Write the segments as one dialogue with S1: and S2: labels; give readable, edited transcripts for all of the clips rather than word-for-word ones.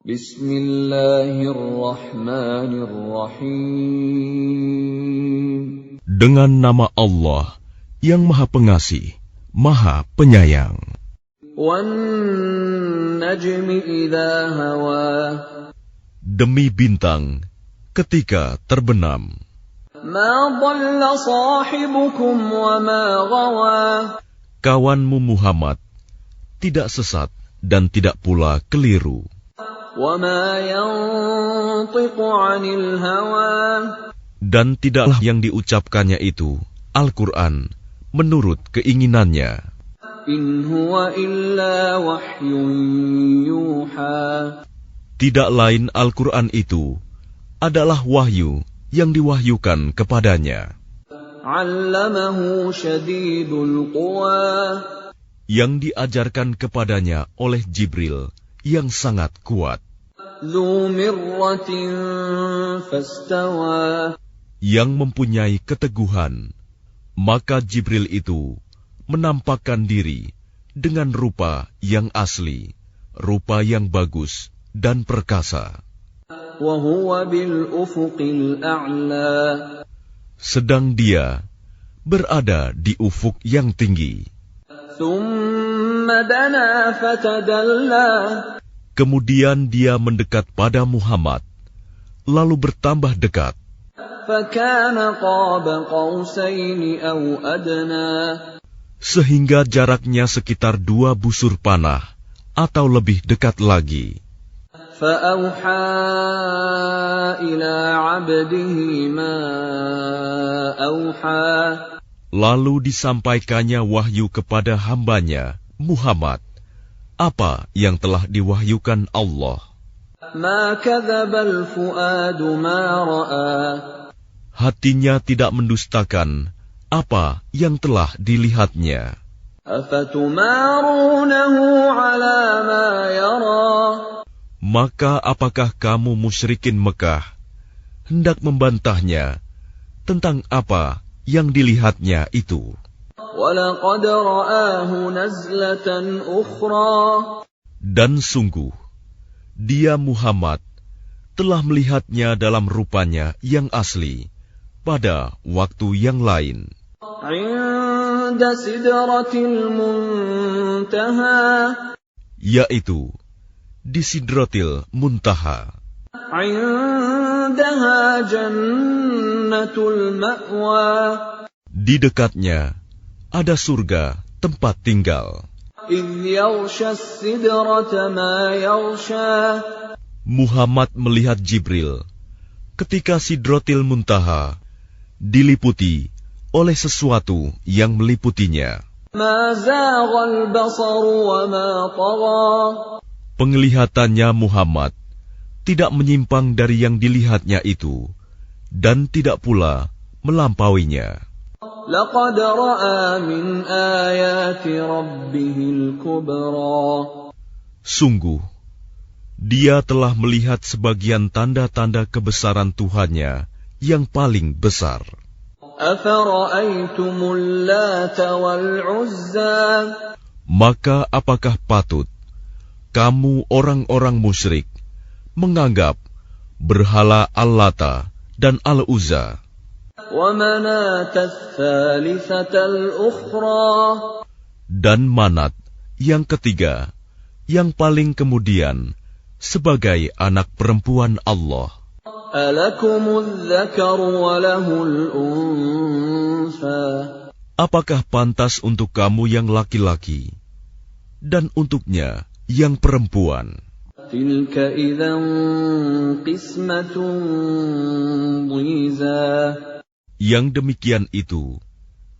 S1: Bismillahirrahmanirrahim.
S2: Dengan nama Allah yang Maha Pengasih, Maha Penyayang.
S1: Wan-najmi idza hawa.
S2: Demi bintang ketika terbenam.
S1: Ma dhalla sahibukum wa ma ghawa.
S2: Kawanmu Muhammad tidak sesat dan tidak pula keliru.
S1: Wa ma yantiqu 'anil hawa.
S2: Dan tidaklah yang diucapkannya itu, Al-Quran, menurut keinginannya.
S1: In huwa illa wahyun yuha.
S2: Tidak lain Al-Quran itu adalah wahyu yang diwahyukan kepadanya.
S1: 'Allamahu syadidul quwa.
S2: Yang diajarkan kepadanya oleh Jibril yang sangat kuat.
S1: Dzu mirratin fastawa.
S2: Yang mempunyai keteguhan, maka Jibril itu menampakkan diri dengan rupa yang asli, rupa yang bagus dan perkasa.
S1: Wa huwa bil ufuqil a'la.
S2: Sedang dia berada di ufuk yang tinggi.
S1: Thumma dana fatadalla.
S2: Kemudian dia mendekat pada Muhammad, lalu bertambah dekat.
S1: Fakana qaba qausaini aw adna.
S2: Sehingga jaraknya sekitar 2 busur panah atau lebih dekat lagi.
S1: Fa'auha ila 'abdihi ma auha.
S2: Lalu disampaikannya wahyu kepada hambanya, Muhammad, apa yang telah diwahyukan Allah.
S1: Ma kadzabal fuadu ma ra'a.
S2: Hatinya tidak mendustakan apa yang telah dilihatnya.
S1: Afatumarunahu 'ala ma yara.
S2: Maka apakah kamu musyrikin Mekah hendak membantahnya tentang apa yang dilihatnya itu?
S1: Walaqad ra'ahu nazlatan ukhra.
S2: Dan sungguh, dia Muhammad telah melihatnya dalam rupanya yang asli pada waktu yang lain.
S1: 'Inda sidratil muntaha.
S2: Yaitu di Sidratil Muntaha.
S1: 'Indaha jannatul ma'wa.
S2: Di dekatnya ada surga tempat tinggal.
S1: إِذْ يَغْشَى السِّدْرَةَ مَا يَغْشَى.
S2: Muhammad melihat Jibril ketika Sidratil Muntaha diliputi oleh sesuatu yang meliputinya.
S1: مَا زَاغَ الْبَصَرُ وَمَا طَغَى.
S2: Penglihatannya Muhammad tidak menyimpang dari yang dilihatnya itu dan tidak pula melampauinya.
S1: لَقَدْ رَأَى مِنْ آيَاتِ رَبِّهِ الْكُبْرَى.
S2: Sungguh, dia telah melihat sebagian tanda-tanda kebesaran Tuhannya yang paling besar.
S1: أَفَرَأَيْتُمُ اللَّاتَ وَالْعُزَّى.
S2: Maka apakah patut kamu orang-orang musyrik menganggap berhala Al-Lata dan Al-Uzza
S1: وَمَنَاةَ الثَّالِثَةَ الْأُخْرَى.
S2: dan Manat yang ketiga, yang paling kemudian sebagai anak perempuan Allah.
S1: أَلَكُمُ الذَّكَرُ وَلَهُ الْأُنثَى.
S2: Apakah pantas untuk kamu yang laki-laki dan untuknya yang perempuan?
S1: تِلْكَ إِذًا قِسْمَةٌ ضِيزَى.
S2: Yang demikian itu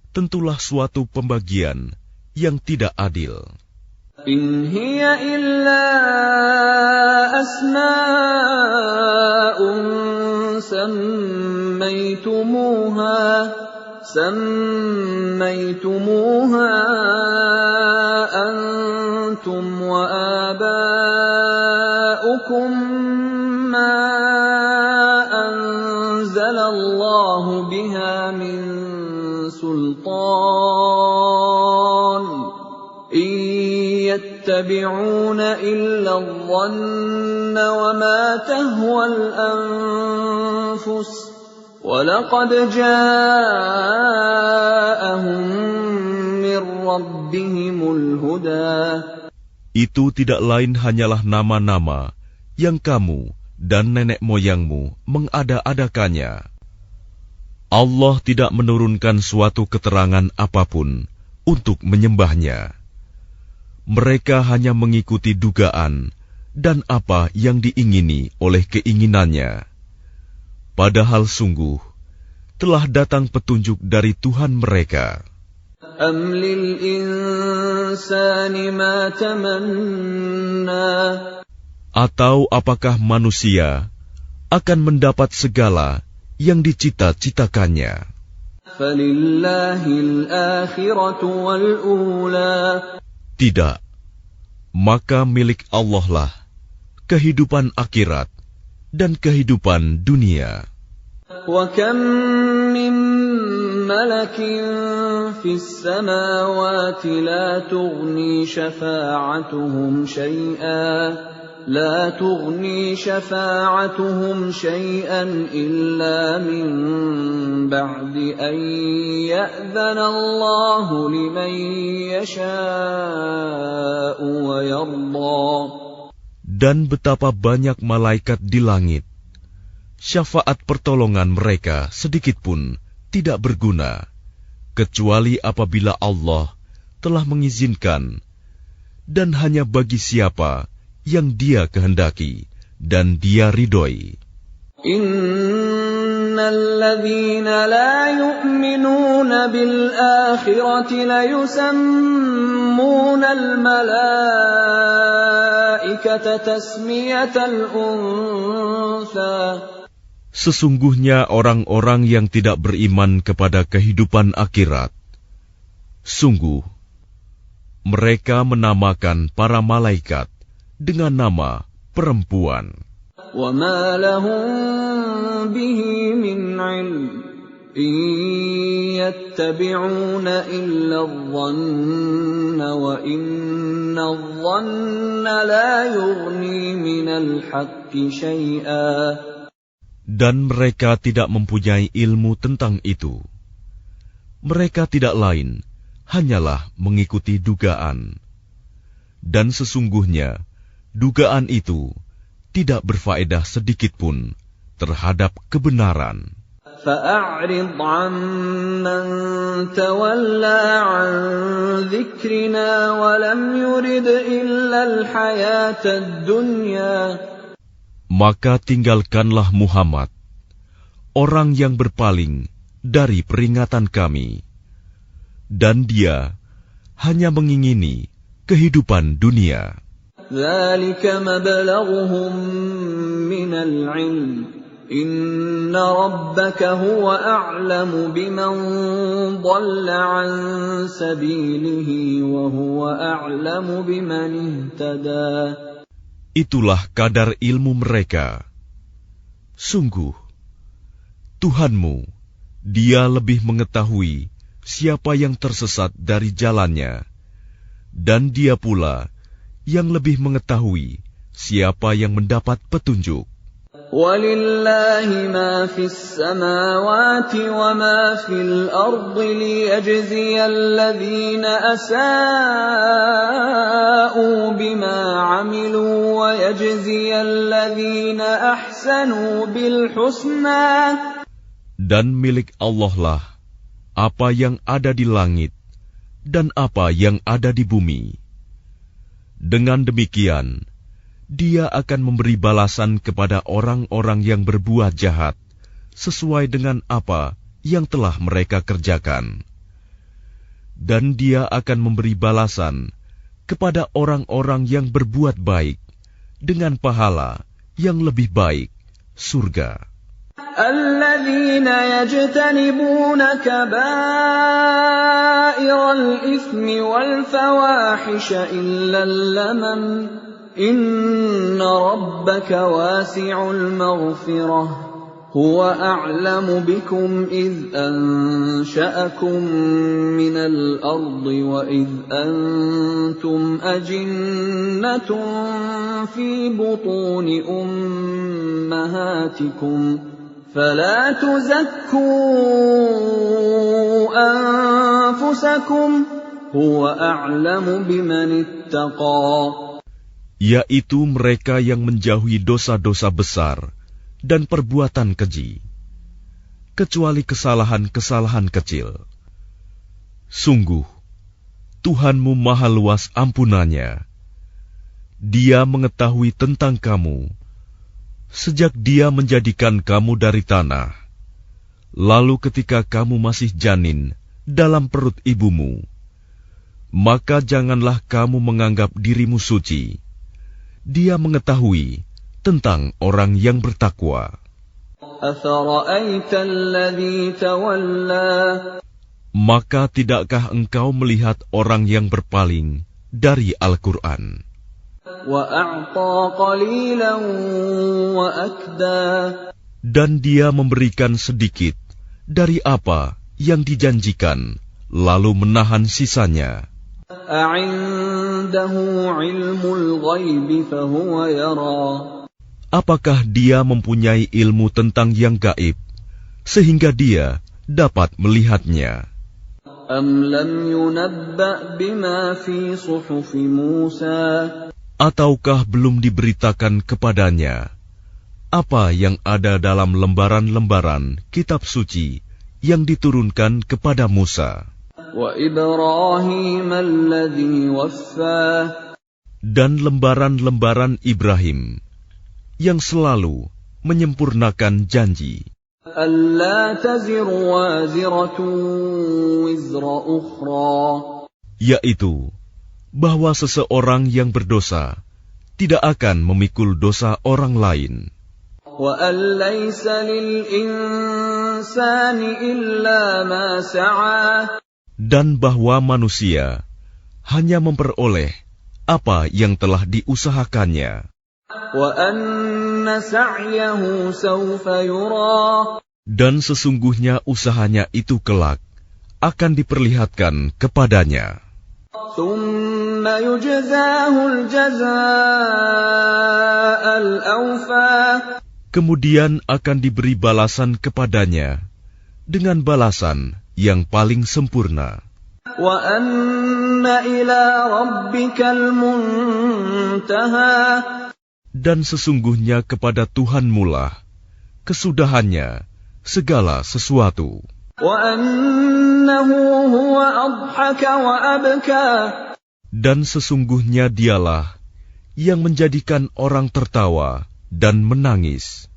S2: tentulah suatu pembagian yang tidak adil.
S1: إِنْ هِيَ إِلَّا أَسْمَاءٌ سَمَّيْتُمُوهَا أَنْتُمْ وَآبَاؤُكُمْ مَا أَنزَلَ اللَّهُ بِهَا مِنْ سُلْطَانٍ إِنْ يتبعون إلا الظن وما تهوى الأنفس ولقد جاءهم من ربهم الهدى.
S2: Itu tidak lain hanyalah nama-nama yang kamu dan nenek moyangmu mengada-adakannya. Allah tidak menurunkan suatu keterangan apapun untuk menyembahnya. Mereka hanya mengikuti dugaan dan apa yang diingini oleh keinginannya. Padahal sungguh telah datang petunjuk dari Tuhan mereka.
S1: أَمْ لِلْإِنسَانِ مَا تَمَنَّى.
S2: Atau apakah manusia akan mendapat segala yang dicita-citakannya?
S1: فَلِلَّهِ الْآخِرَةُ وَالْأُولَى.
S2: Tidak, maka milik Allah lah kehidupan akhirat dan kehidupan dunia.
S1: وَكَمْ مِنْ مَلَكٍ فِي السَّمَاوَاتِ لَا تُغْنِي شَفَاعَتُهُمْ شَيْئًا إِلَّا مِنْ بَعْدِ أَنْ يَأْذَنَ اللَّهُ لِمَنْ يَشَاءُ وَيَرْضَى.
S2: Dan betapa banyak malaikat di langit, syafaat pertolongan mereka sedikitpun tidak berguna, kecuali apabila Allah telah mengizinkan, dan hanya bagi siapa yang Dia kehendaki dan Dia ridhoi.
S1: Innalladzina la yu'minuna bil akhirati la yusammuna al malaikata tasmiyatal untha.
S2: Sesungguhnya orang-orang yang tidak beriman kepada kehidupan akhirat, sungguh mereka menamakan para malaikat dengan nama perempuan.
S1: وَمَا لَهُم بِهِ مِنْ عِلْمٍ إِنْ يَتَّبِعُونَ إِلَّا الظَّنَّ وَإِنَّ الظَّنَّ لَا يُغْنِي مِنَ الْحَقِّ شَيْئًا.
S2: Dan mereka tidak mempunyai ilmu tentang itu. Mereka tidak lain hanyalah mengikuti dugaan. Dan sesungguhnya dugaan itu tidak berfaedah sedikitpun terhadap kebenaran.
S1: فَأَعْرِضْ عَمَّنْ تَوَلَّى عَنْ ذِكْرِنَا وَلَمْ يُرِدْ إِلَّا الْحَيَاةَ الدُّنْيَا.
S2: Maka tinggalkanlah Muhammad, orang yang berpaling dari peringatan kami, dan dia hanya mengingini kehidupan dunia.
S1: ذَلِكَ مَبْلَغُهُم مِّنَ الْعِلْمِ إِنَّ رَبَّكَ هُوَ أَعْلَمُ بِمَنْ ضَلَّ عَنْ سَبِيلِهِ وَهُوَ أَعْلَمُ بِمَنِ اهْتَدَى.
S2: Itulah kadar ilmu mereka. Sungguh, Tuhanmu, Dia lebih mengetahui siapa yang tersesat dari jalannya, dan Dia pula yang lebih mengetahui siapa yang mendapat petunjuk.
S1: وَلِلَّهِ مَا فِي السَّمَاوَاتِ وَمَا فِي الْأَرْضِ لِيَجْزِيَ الَّذِينَ أَسَاءُوا بِمَا عَمِلُوا وَيَجْزِيَ الَّذِينَ أَحْسَنُوا بِالْحُسْنَى.
S2: Dan milik Allah lah apa yang ada di langit dan apa yang ada di bumi. Dengan demikian, Dia akan memberi balasan kepada orang-orang yang berbuat jahat sesuai dengan apa yang telah mereka kerjakan. Dan Dia akan memberi balasan kepada orang-orang yang berbuat baik dengan pahala yang lebih baik, surga.
S1: الَّذِينَ يَجْتَنِبُونَ كَبَائِرَ الْإِثْمِ وَالْفَوَاحِشَ إِلَّا اللَّمَمَ إِنَّ رَبَّكَ وَاسِعُ الْمَغْفِرَةِ هو أعلم بكم إذ أنشأكم من الأرض وإذ أنتم أجنة في بطون أمهاتكم فلا تزكوا أنفسكم هو أعلم بمن اتقى.
S2: Yaitu mereka yang menjauhi dosa-dosa besar dan perbuatan keji, kecuali kesalahan-kesalahan kecil. Sungguh, Tuhanmu maha luas ampunannya. Dia mengetahui tentang kamu, sejak Dia menjadikan kamu dari tanah, lalu ketika kamu masih janin dalam perut ibumu, maka janganlah kamu menganggap dirimu suci. Dia mengetahui tentang orang yang bertakwa. Maka tidakkah engkau melihat orang yang berpaling dari Al-Quran? Dan dia memberikan sedikit dari apa yang dijanjikan, lalu menahan sisanya. Apakah dia mempunyai ilmu tentang yang gaib, sehingga dia dapat melihatnya? Ataukah belum diberitakan kepadanya apa yang ada dalam lembaran-lembaran kitab suci yang diturunkan kepada Musa? Dan lembaran-lembaran Ibrahim yang selalu menyempurnakan janji, yaitu bahwa seseorang yang berdosa tidak akan memikul dosa orang lain, dan bahwa manusia hanya memperoleh apa yang telah diusahakannya. Dan sesungguhnya usahanya itu kelak akan diperlihatkan kepadanya. Kemudian akan diberi balasan kepadanya dengan balasan yang paling sempurna. Dan sesungguhnya kepada Tuhanmu lah kesudahannya segala sesuatu. Dan sesungguhnya dialah yang menjadikan orang tertawa dan menangis.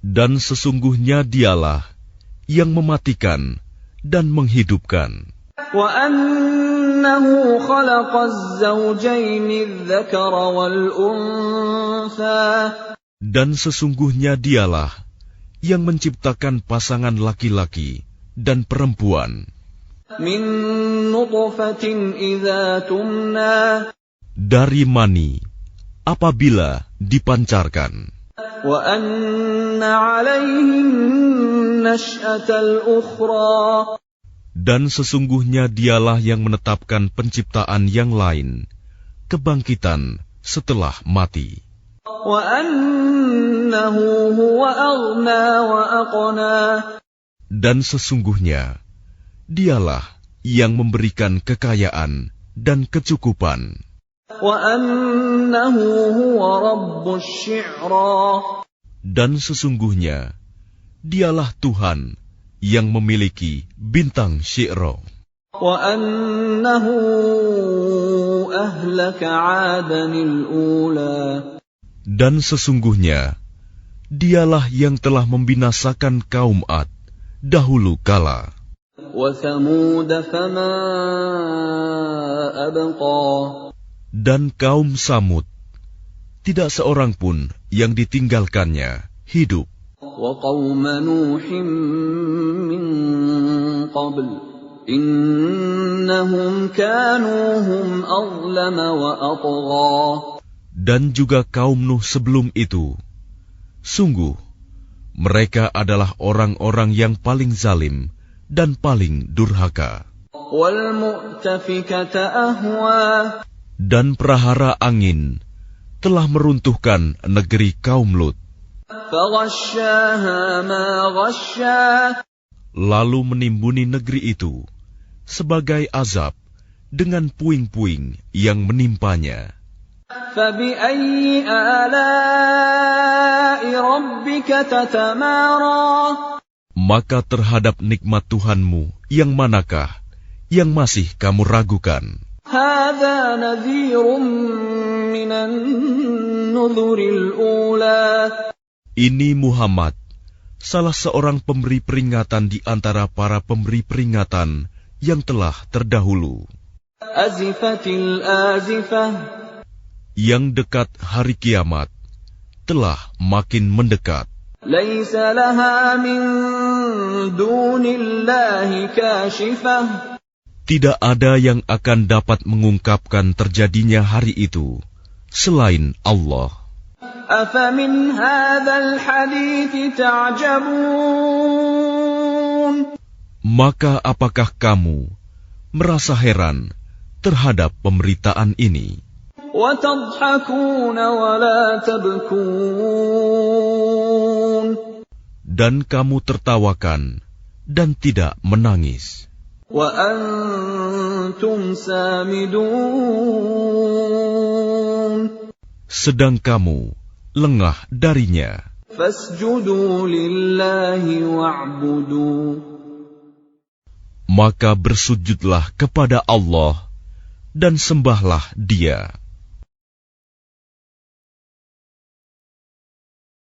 S2: Dan sesungguhnya dialah yang mematikan dan menghidupkan. Dan sesungguhnya dialah yang menciptakan pasangan laki-laki dan perempuan dari mani apabila dipancarkan. Dan sesungguhnya dialah yang menetapkan penciptaan yang lain, kebangkitan setelah mati. Dan sesungguhnya dialah yang memberikan kekayaan dan kecukupan. Dan sesungguhnya dialah Tuhan yang memiliki bintang Syi'ra. Dan sesungguhnya dialah yang telah membinasakan kaum Ad dahulu kala. Dan kaum Samud, tidak seorang pun yang ditinggalkannya hidup. Dan juga kaum Nuh sebelum itu. Sungguh, mereka adalah orang-orang yang paling zalim dan paling durhaka. Dan prahara angin telah meruntuhkan negeri kaum Lut. Lalu menimbuni negeri itu sebagai azab dengan puing-puing yang menimpanya. Maka terhadap nikmat Tuhanmu yang manakah yang masih kamu ragukan? Ini Muhammad, salah seorang pemberi peringatan di antara para pemberi peringatan yang telah terdahulu. Yang dekat hari kiamat telah makin mendekat. Tidak ada yang akan dapat mengungkapkan terjadinya hari itu selain Allah. Maka apakah kamu merasa heran terhadap pemberitaan ini? Dan kamu tertawakan dan tidak menangis. Sedang kamu lengah darinya. Maka bersujudlah kepada Allah dan sembahlah Dia.